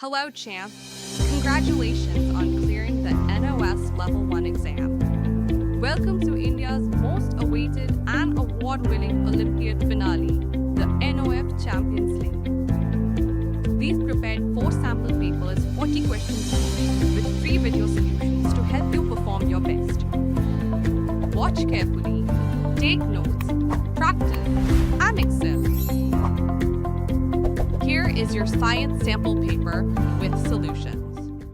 Hello, champ. Congratulations on clearing the NOS Level 1 exam. Welcome to India's most awaited and award-winning Olympiad finale, the NOF Champions League. We've prepared 4 sample papers, 40 questions each, with 3 video solutions to help you perform your best. Watch carefully, take notes, practice, and excel. Here is your science sample paper with solutions.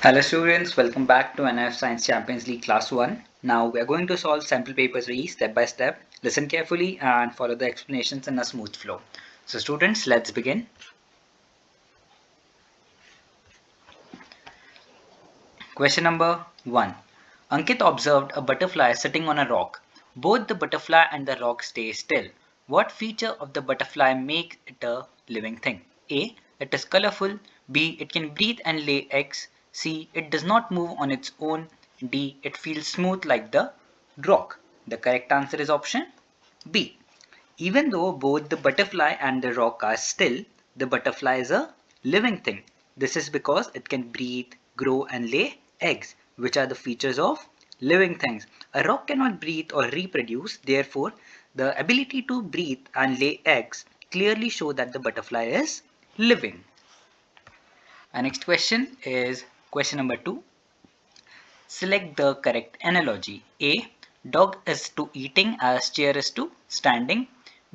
Hello students, welcome back to NOF Science Champions League Class 1. Now we are going to solve sample paper 3 step by step. Listen carefully and follow the explanations in a smooth flow. So students, let's begin. Question number 1. Ankit observed a butterfly sitting on a rock. Both the butterfly and the rock stay still. What feature of the butterfly makes it a living thing? A. It is colorful. B. It can breathe and lay eggs. C. It does not move on its own. D. It feels smooth like the rock. The correct answer is option B. Even though both the butterfly and the rock are still, the butterfly is a living thing. This is because it can breathe, grow and lay eggs, which are the features of living things. A rock cannot breathe or reproduce, therefore the ability to breathe and lay eggs clearly show that the butterfly is living. Our next question is question number 2. Select the correct analogy. A. Dog is to eating as chair is to standing.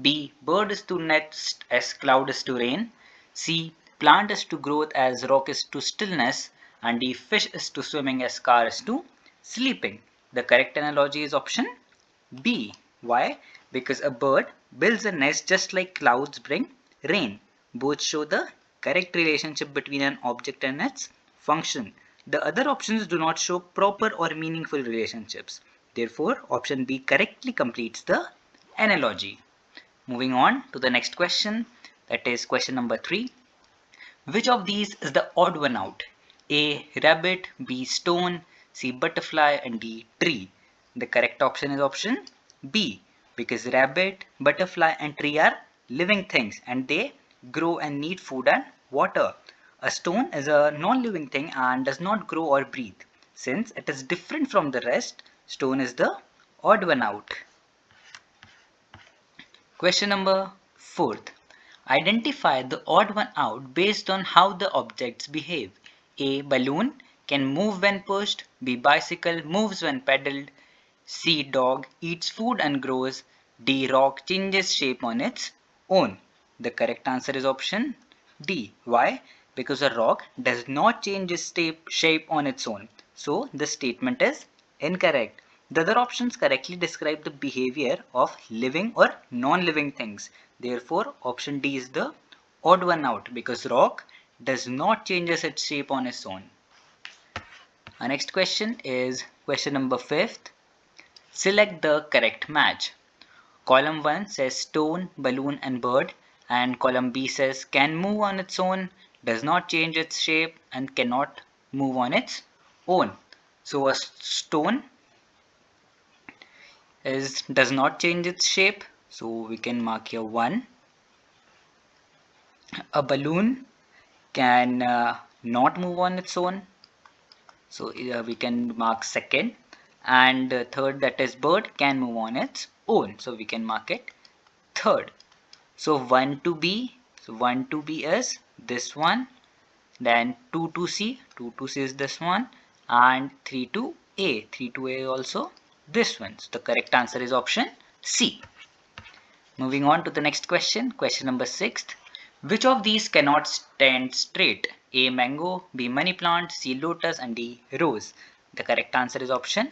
B. Bird is to nest as cloud is to rain. C. Plant is to growth as rock is to stillness. And D. Fish is to swimming as car is to sleeping. The correct analogy is option B. Why? Because a bird builds a nest just like clouds bring rain. Both show the correct relationship between an object and its function. The other options do not show proper or meaningful relationships. Therefore, option B correctly completes the analogy. Moving on to the next question, that is question number 3. Which of these is the odd one out? A. Rabbit, B. Stone, C. Butterfly and D. Tree. The correct option is option B, because rabbit, butterfly and tree are living things and they grow and need food and water. A stone is a non-living thing and does not grow or breathe. Since it is different from the rest, stone is the odd one out. Question number 4. Identify the odd one out based on how the objects behave. A. Balloon can move when pushed. B. Bicycle moves when pedaled. C. Dog eats food and grows. D. Rock changes shape on its own. The correct answer is option D. Why? Because a rock does not change its shape on its own. So this statement is incorrect. The other options correctly describe the behavior of living or non-living things. Therefore, option D is the odd one out because rock does not change its shape on its own. Our next question is question number 5. Select the correct match. Column 1 says stone, balloon and bird, and column B says can move on its own, does not change its shape and cannot move on its own. So a stone does not change its shape, so we can mark here 1. A balloon can not move on its own, so we can mark 2nd. And 3rd, that is bird, can move on its own, so we can mark it 3rd. So 1 to B, so 1 to B is this one, then 2 to C, 2 to C is this one, and 3 to A, 3 to A also this one. So the correct answer is option C. Moving on to the next question, question number 6. Which of these cannot stand straight? A. Mango, B. Money plant, C. Lotus and D. Rose. The correct answer is option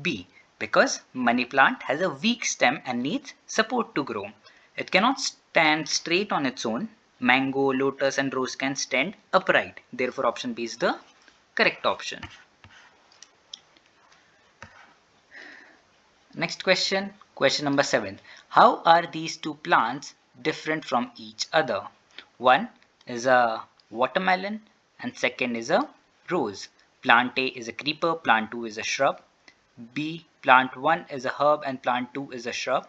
B, because money plant has a weak stem and needs support to grow. It cannot stand straight on its own. Mango, lotus and rose can stand upright. Therefore, option B is the correct option. Next question, question number 7. How are these two plants different from each other? One is a watermelon and second is a rose. Plant A is a creeper, plant 2 is a shrub. B. Plant 1 is a herb and plant 2 is a shrub.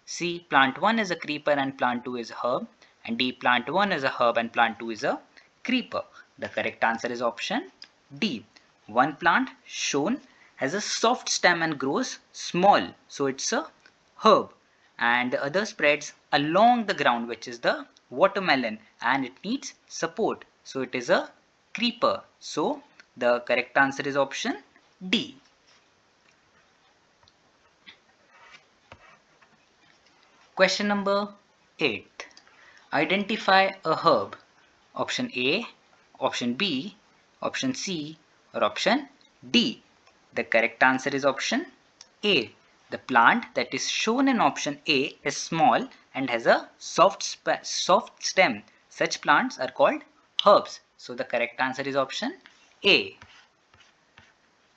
C. Plant 1 is a creeper and plant 2 is a herb. and D. Plant 1 is a herb and plant 2 is a creeper. The correct answer is option D. One plant shown has a soft stem and grows small, so it's a herb, and the other spreads along the ground, which is the watermelon, and it needs support, so it is a creeper. So the correct answer is option D. Question number 8. Identify a herb. Option A, option B, option C, or option D. The correct answer is option A. The plant that is shown in option A is small and has a soft stem. Such plants are called herbs. So the correct answer is option A.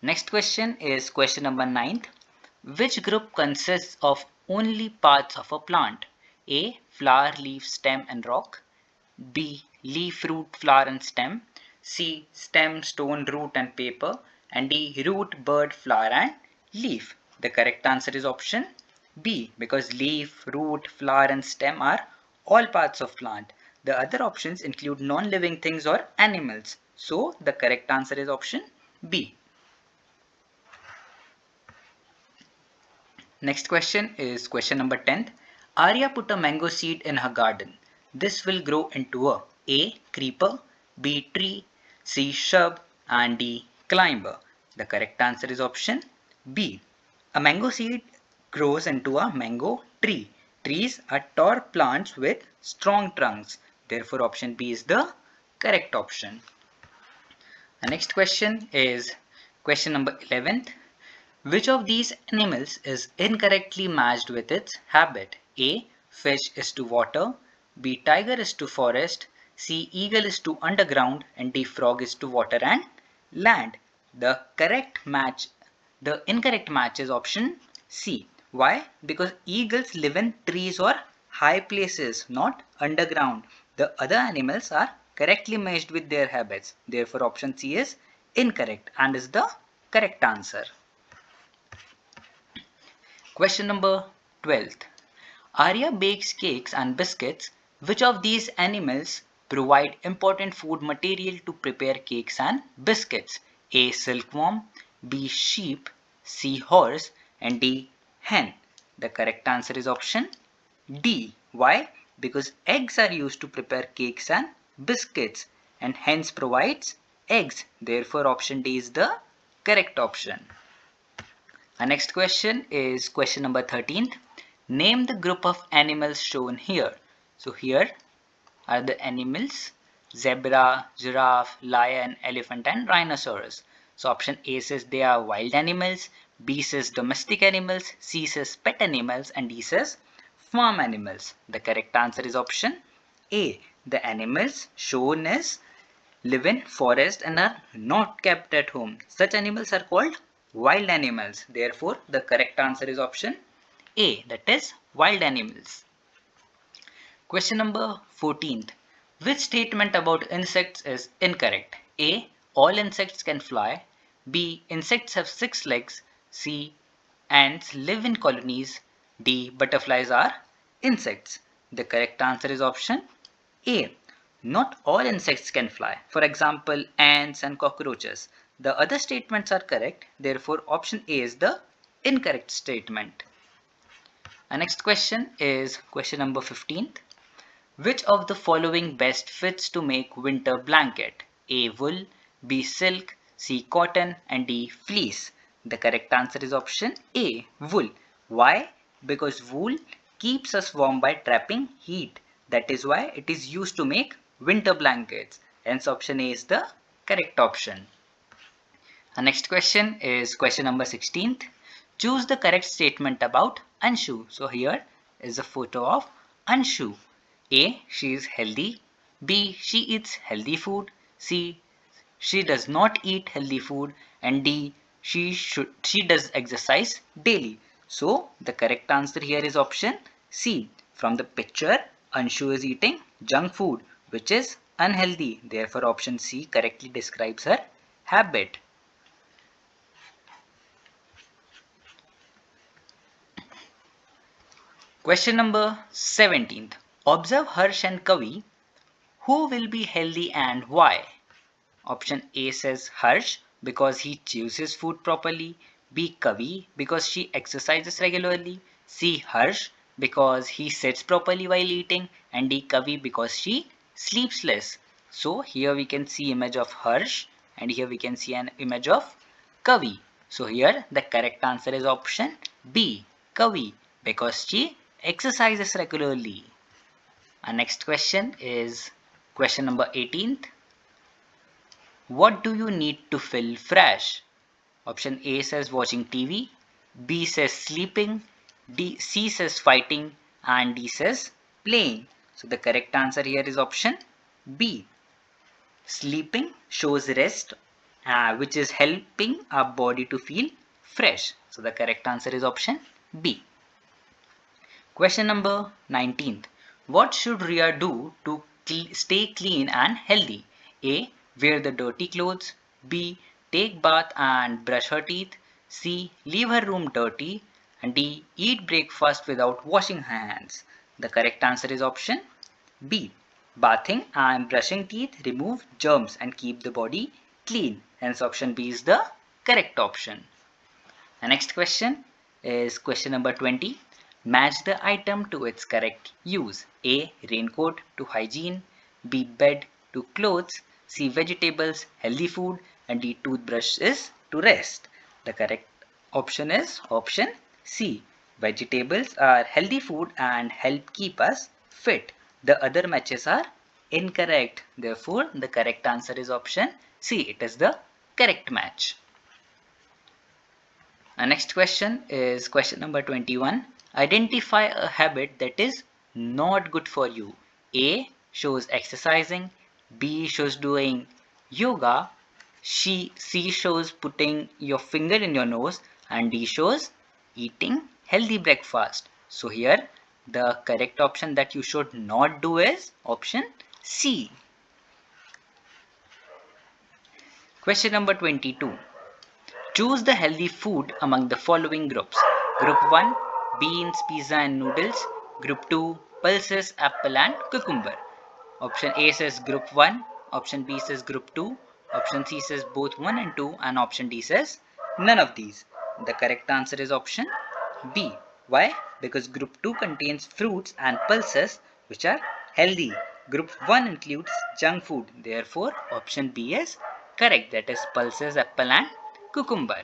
Next question is question number 9. Which group consists of only parts of a plant? A. Flower, leaf, stem and rock. B. Leaf, root, flower and stem. C. Stem, stone, root and paper. And D. Root, bud, flower and leaf. The correct answer is option B, because leaf, root, flower and stem are all parts of plant. The other options include non-living things or animals. So the correct answer is option B. Next question is question number 10. Arya put a mango seed in her garden. This will grow into A. Creeper, B. Tree, C. Shrub and D. Climber. The correct answer is option B. A mango seed grows into a mango tree. Trees are tall plants with strong trunks. Therefore option B is the correct option. The next question is question number 11. Which of these animals is incorrectly matched with its habit? A. Fish is to water. B. Tiger is to forest. C. Eagle is to underground. And D. Frog is to water and land. The incorrect match is option C. Why? Because eagles live in trees or high places, not underground. The other animals are correctly matched with their habits. Therefore option C is incorrect and is the correct answer. Question number 12. Arya bakes cakes and biscuits. Which of these animals provide important food material to prepare cakes and biscuits? A. Silkworm, B. Sheep, C. Horse and D. Hen. The correct answer is option D. Why? Because eggs are used to prepare cakes and biscuits and hens provides eggs. Therefore option D is the correct option. Our next question is question number 13. Name the group of animals shown here. So here are the animals: zebra, giraffe, lion, elephant and rhinoceros. So option A says they are wild animals, B says domestic animals, C says pet animals and D says farm animals. The correct answer is option A. The animals shown is live in forest and are not kept at home. Such animals are called wild animals. Therefore, the correct answer is option A, that is wild animals. Question number 14. Which statement about insects is incorrect? A. All insects can fly. B. Insects have 6 legs. C. Ants live in colonies. D. Butterflies are insects. The correct answer is option A. Not all insects can fly. For example, ants and cockroaches. The other statements are correct. Therefore, option A is the incorrect statement. Our next question is question number 15. Which of the following best fits to make winter blanket? A. Wool, B. Silk, C. Cotton and D. Fleece. The correct answer is option A. Wool. Why? Because wool keeps us warm by trapping heat. That is why it is used to make winter blankets. Hence option A is the correct option. Our next question is question number 16. Choose the correct statement about Anshu. So here is a photo of Anshu. A. She is healthy. B. She eats healthy food. C. She does not eat healthy food. And D. She does exercise daily. So the correct answer here is option C. From the picture, Anshu is eating junk food, which is unhealthy. Therefore option C correctly describes her habit. Question number 17. Observe Harsh and Kavi. Who will be healthy and why? Option A says Harsh because he chews his food properly. B. Kavi because she exercises regularly. C. Harsh because he sits properly while eating. And D. Kavi because she sleeps less. So here we can see image of Harsh and here we can see an image of Kavi. So here the correct answer is option B. Kavi because she exercises regularly. Our next question is question number 18th. What do you need to feel fresh? Option A says watching TV, B says sleeping, C says fighting, and D says playing. So the correct answer here is option B. Sleeping shows rest, which is helping our body to feel fresh. So the correct answer is option B. Question number 19th. What should Ria do to stay clean and healthy? A. Wear the dirty clothes. B. Take bath and brush her teeth. C. Leave her room dirty. And D. Eat breakfast without washing her hands. The correct answer is option B. Bathing and brushing teeth remove germs and keep the body clean. Hence option B is the correct option. The next question is question number 20. Match the item to its correct use. A. Raincoat to hygiene. B. Bed to clothes. C. Vegetables, healthy food. And D. Toothbrush is to rest. The correct option is option C. Vegetables are healthy food and help keep us fit. The other matches are incorrect. Therefore, the correct answer is option C. It is the correct match. Our next question is question number 21. Identify a habit that is not good for you. A shows exercising, B shows doing yoga, C shows putting your finger in your nose, and D shows eating healthy breakfast. So here the correct option that you should not do is option C. Question number 22. Choose the healthy food among the following groups. Group 1, beans, pizza and noodles. Group 2, pulses, apple and cucumber. Option A says group 1, option B says group 2, option C says both 1 and 2, and option D says none of these. The correct answer is option B. Why? Because group 2 contains fruits and pulses which are healthy. Group 1 includes junk food. Therefore, option B is correct. That is pulses, apple and cucumber.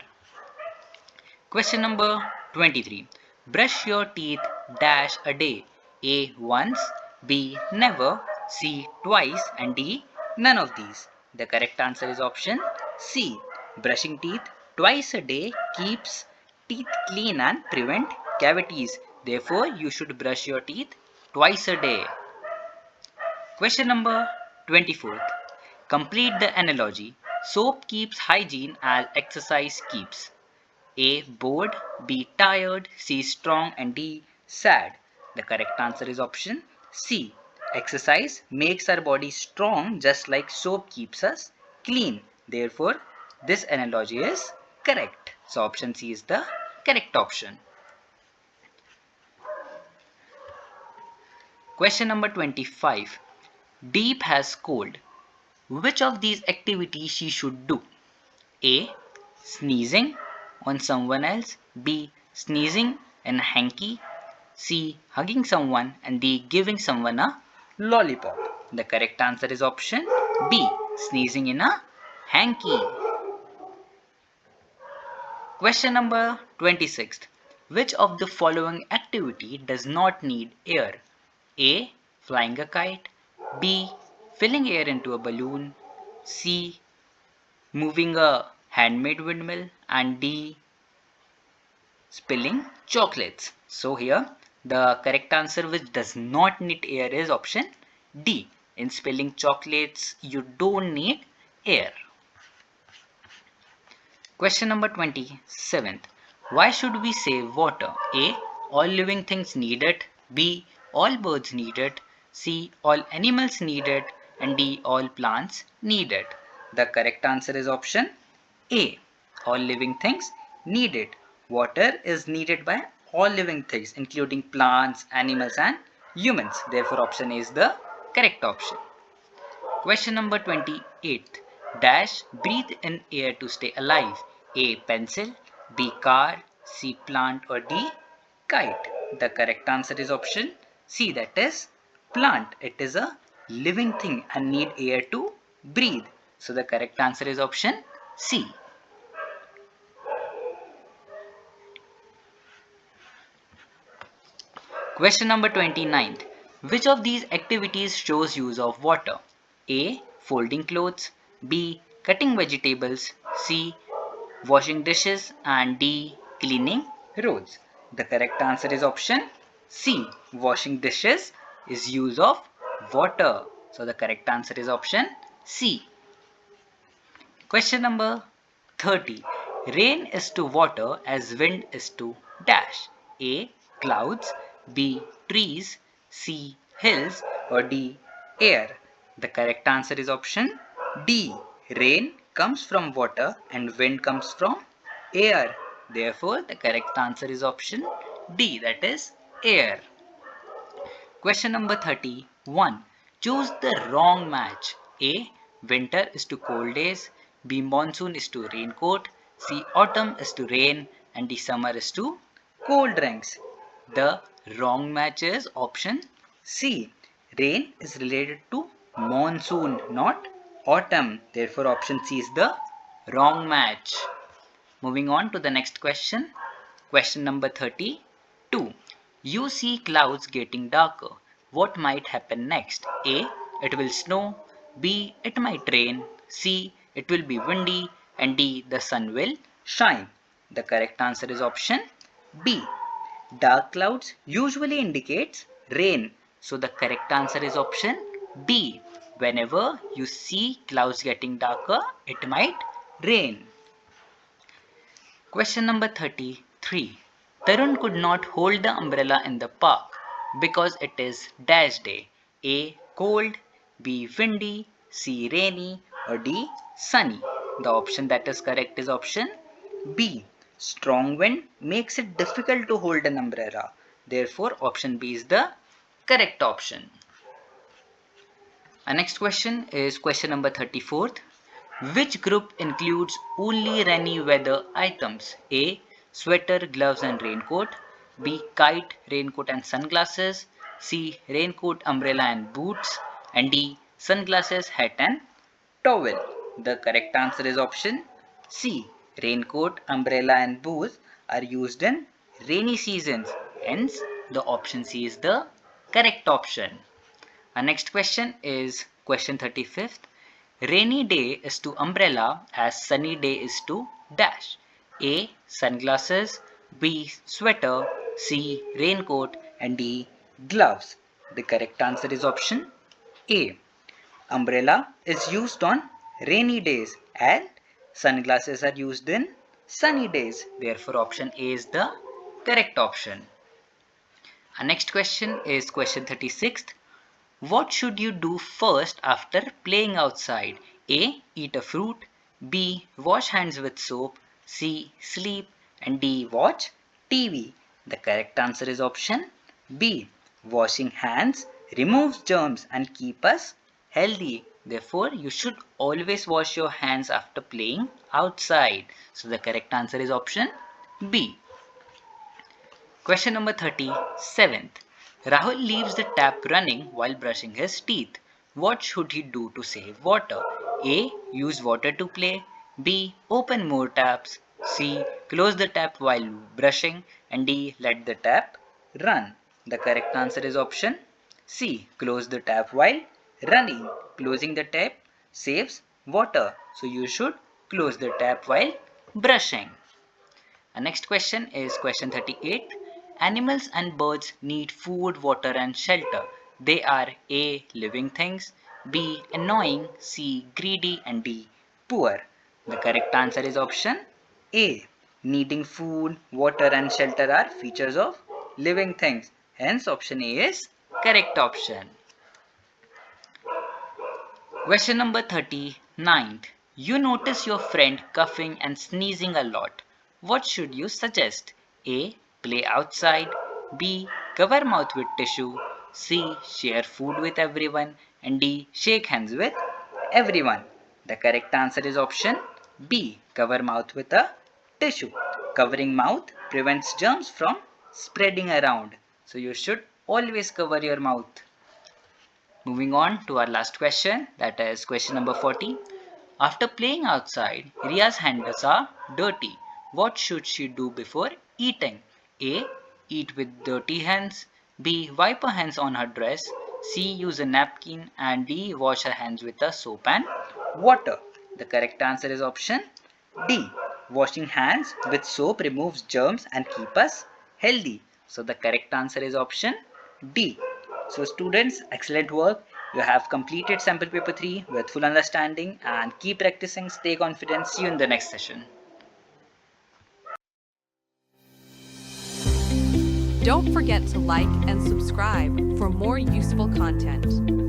Question number 23. Brush your teeth dash a day. A. Once, B. Never, C. Twice, and D. None of these. The correct answer is option C. Brushing teeth twice a day keeps teeth clean and prevent cavities. Therefore, you should brush your teeth twice a day. Question number 24. Complete the analogy. Soap keeps hygiene as exercise keeps. A. Bored, B. Tired, C. Strong, and D. Sad. The correct answer is option C. Exercise makes our body strong just like soap keeps us clean. Therefore, this analogy is correct. So option C is the correct option. Question number 25. Deep has cold. Which of these activities she should do? A. Sneezing on someone else. B. Sneezing in a hanky. C. Hugging someone. And D. Giving someone a lollipop. The correct answer is option B. Sneezing in a hanky. Question number 26. Which of the following activity does not need air? A. Flying a kite. B. Filling air into a balloon. C. Moving a handmade windmill. And D. Spilling chocolates. So here the correct answer which does not need air is option D. In spilling chocolates you don't need air. Question number 27. Why should we save water? A. All living things need it. B. All birds need it. C. All animals need it. And D. All plants need it. The correct answer is option A. All living things need it. Water is needed by all living things including plants, animals and Humans. Therefore, option A is the correct option. Question number 28. Dash breathe in air to stay alive. A. Pencil. B. Car. C. Plant. Or D. Kite. The correct answer is option C. That is plant. It is a living thing and need air to breathe. So the correct answer is option C. Question number 29. Which of these activities shows use of water? A. Folding clothes. B. Cutting vegetables. C. Washing dishes. And D. Cleaning roads. The correct answer is option C. Washing dishes is use of water. So the correct answer is option C. Question number 30. Rain is to water as wind is to dash. A. Clouds. B. Trees. C. Hills. Or D. Air. The correct answer is option D. Rain comes from water and wind comes from air. Therefore, the correct answer is option D. That is air. Question number 31. Choose the wrong match. A. Winter is to cold days. B. Monsoon is to raincoat. C. Autumn is to rain. And D. Summer is to cold drinks. The wrong match is option C. Rain is related to monsoon, not autumn. Therefore, option C is the wrong match. Moving on to the next question. Question number 32. You see clouds getting darker. What might happen next? A. It will snow. B. It might rain. C. It will be windy. And D. The sun will shine. The correct answer is option B. Dark clouds usually indicates rain. So the correct answer is option B. Whenever you see clouds getting darker, it might rain. Question number 33. Tarun could not hold the umbrella in the park because it is dash day. A. Cold. B. Windy. C. Rainy. Or D. Sunny. The option that is correct is option B. Strong wind makes it difficult to hold an umbrella. Therefore, option B is the correct option. Our next question is question number 34. Which group includes only rainy weather items? A. Sweater, gloves and raincoat. B. Kite, raincoat and sunglasses. C. Raincoat, umbrella and boots. And D. Sunglasses, hat and towel. The correct answer is option C. Raincoat, umbrella and boots are used in rainy seasons. Hence, the option C is the correct option. Our next question is question 35th. Rainy day is to umbrella as sunny day is to dash. A. Sunglasses. B. Sweater. C. Raincoat. And D. Gloves. The correct answer is option A. Umbrella is used on rainy days and sunglasses are used in sunny days. Therefore, option A is the correct option. Our next question is question 36th. What should you do first after playing outside? A. Eat a fruit. B. Wash hands with soap. C. Sleep. And D. Watch TV. The correct answer is option B. Washing hands removes germs and keep us healthy. Therefore, you should always wash your hands after playing outside. So the correct answer is option B. Question number 37th. Rahul leaves the tap running while brushing his teeth. What should he do to save water? A. Use water to play. B. Open more taps. C. Close the tap while brushing. And D. Let the tap run. The correct answer is option C. Close the tap while running. Closing the tap saves water. So you should close the tap while brushing. Our next question is question 38. Animals and birds need food, water and shelter. They are A. Living things. B. Annoying. C. Greedy. And D. Poor. The correct answer is option A. Needing food, water and shelter are features of living things. Hence option A is correct option. Question number 39. You notice your friend coughing and sneezing a lot. What should you suggest? A. Play outside. B. Cover mouth with tissue. C. Share food with everyone. And D. Shake hands with everyone. The correct answer is option B. Cover mouth with a tissue. Covering mouth prevents germs from spreading around. So you should always cover your mouth. Moving on to our last question, that is question number 40. After playing outside, Ria's hands are dirty. What should she do before eating? A. Eat with dirty hands. B. Wipe her hands on her dress. C. Use a napkin. And D. Wash her hands with a soap and water. The correct answer is option D. Washing hands with soap removes germs and keep us healthy. So the correct answer is option D. So students, excellent work. You have completed sample paper 3 with full understanding and keep practicing, stay confident. See you in the next session. Don't forget to like and subscribe for more useful content.